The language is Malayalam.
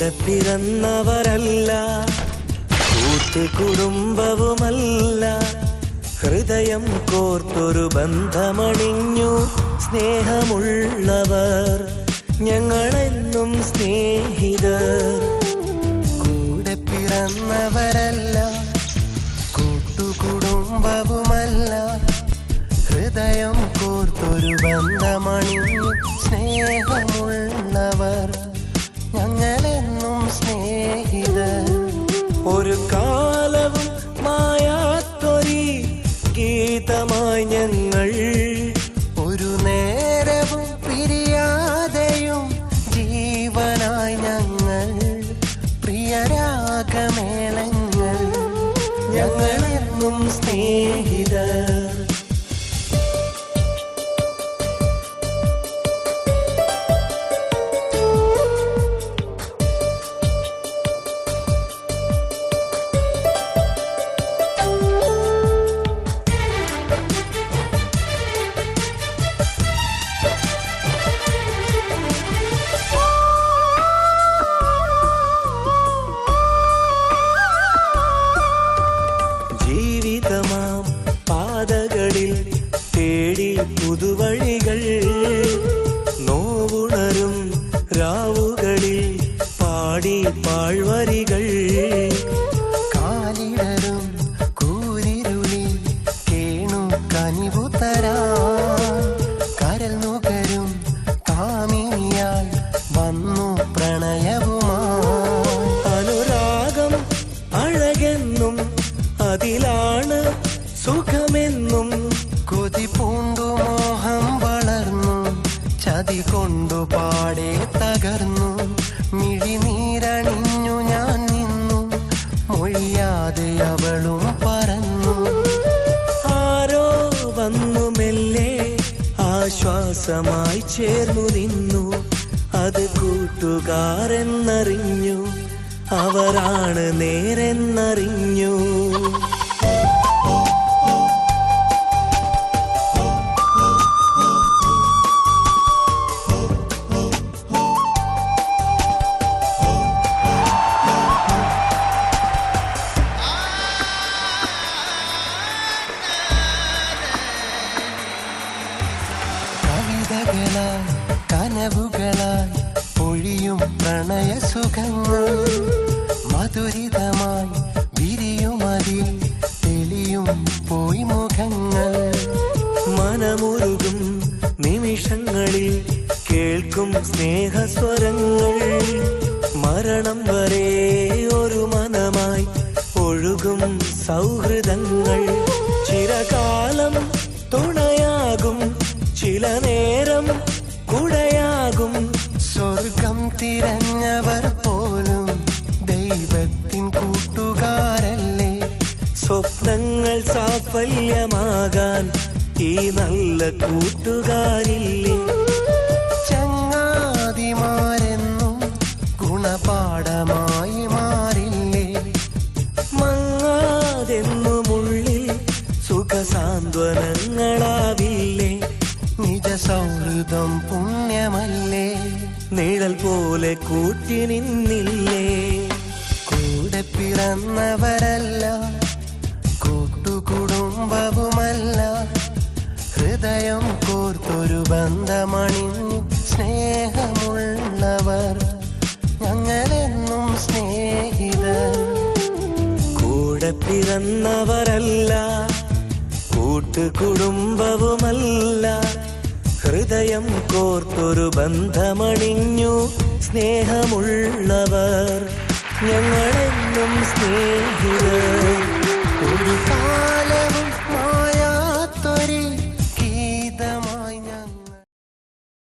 കൂടെ പിറന്നവരല്ല, കൂട്ടുകുടുംബവുമല്ല, ഹൃദയം കോർത്തൊരു ബന്ധമണിഞ്ഞു സ്നേഹമുള്ളവർ, ഞങ്ങളെന്നും സ്നേഹിതർ. കൂടെ പിറന്നവരല്ല, കൂട്ടുകുടുംബവുമല്ല, ഹൃദയം കോർത്തൊരു ബന്ധമണിഞ്ഞു സ്നേഹമുള്ളവർ, ഞങ്ങളെന്നും സ്നേഹിതർ. ഒരു കാലവും മായാത്തൊരി ഗീതമായി ഞങ്ങൾ, ഒരു നേരവും പിരിയാതെയും ജീവനായി ഞങ്ങൾ, പ്രിയരാഗമേളങ്ങൾ, ഞങ്ങളെന്നും സ്നേഹിതർ. ജീവിതമാം പാതകളിൽ തേടി പുതുവഴികൾ, നോവുണരും രാവുകളിൽ പാടി പാഴ്വരികൾ, കാലിടരും കൂരിരുളിൽ കേണു കനിവു തരാൻ, കരൽ നുകരും കാമിനിയാൽ വന്നു പ്രണയവുമായി. അനുരാഗം അഴകെന്നും അതിലാണ് സുഖമെന്നും, കൊതി പൂണ്ടു മോഹം വളർന്നു, ചതി കൊണ്ടു പാടെ തകർന്നു, മിഴിനീരണിഞ്ഞു ഞാൻ നിന്നു, മൊഴിയാതെ അവളും പറന്നു. ആരോ വന്നു മെല്ലെ ആശ്വാസമായി ചേർന്നു നിന്നു, അത് കൂട്ടുകാരെന്നറിഞ്ഞു, അവരാണ് നേരെന്നറിഞ്ഞു. കവിതകളായി കനവുകളായി പൊഴിയും പ്രണയ സുഖങ്ങൾ, മധുരിതമായി വിരിയുമതിൽ തെളിയും പോയി മുഖങ്ങൾ. മനമുരുകും നിമിഷങ്ങളിൽ കേൾക്കും സ്നേഹസ്വരങ്ങൾ, മരണം വരെ ഒരു മനമായി ഒഴുകും സൗഹൃദങ്ങൾ. ചിരകാലം തുണയാകും, ചില നേരം കുടയാകും, സ്വർഗം തിരഞ്ഞവർ പോലും ദൈവത്തിൻ കൂട്ടുകാരല്ലേ. സ്വപ്നങ്ങൾ സാഫല്യമാകാൻ ഈ നല്ല കൂട്ടുകാരില്ലേ. ചങ്ങാതിമാരെന്നും ഗുണപാഠമായി മാറില്ലേ. മങ്ങാതെന്നുമുള്ളിൽ സുഖസാന്ത്വനങ്ങളാവില്ലേ. നിജ സൗഹൃദം പുണ്യമല്ലേ. നിഴൽ പോലെ കൂട്ടി നിന്നില്ലേ. കൂടെ പിറന്നവരല്ല, കൂട്ടുകുടുംബവുമല്ല, ഹൃദയം കോർത്തൊരു ബന്ധമണിഞ്ഞു സ്നേഹമുള്ളവർ, ഞങ്ങളെന്നും സ്നേഹിതർ. കൂടെ പിറന്നവരല്ല, കൂട്ടുകുടുംബവുമല്ല, ഹൃദയം കോർത്തൊരു ബന്ധമണിഞ്ഞു സ്നേഹമുള്ളവർ, ഞങ്ങളെന്നും സ്നേഹിതർ. ഒരു കാല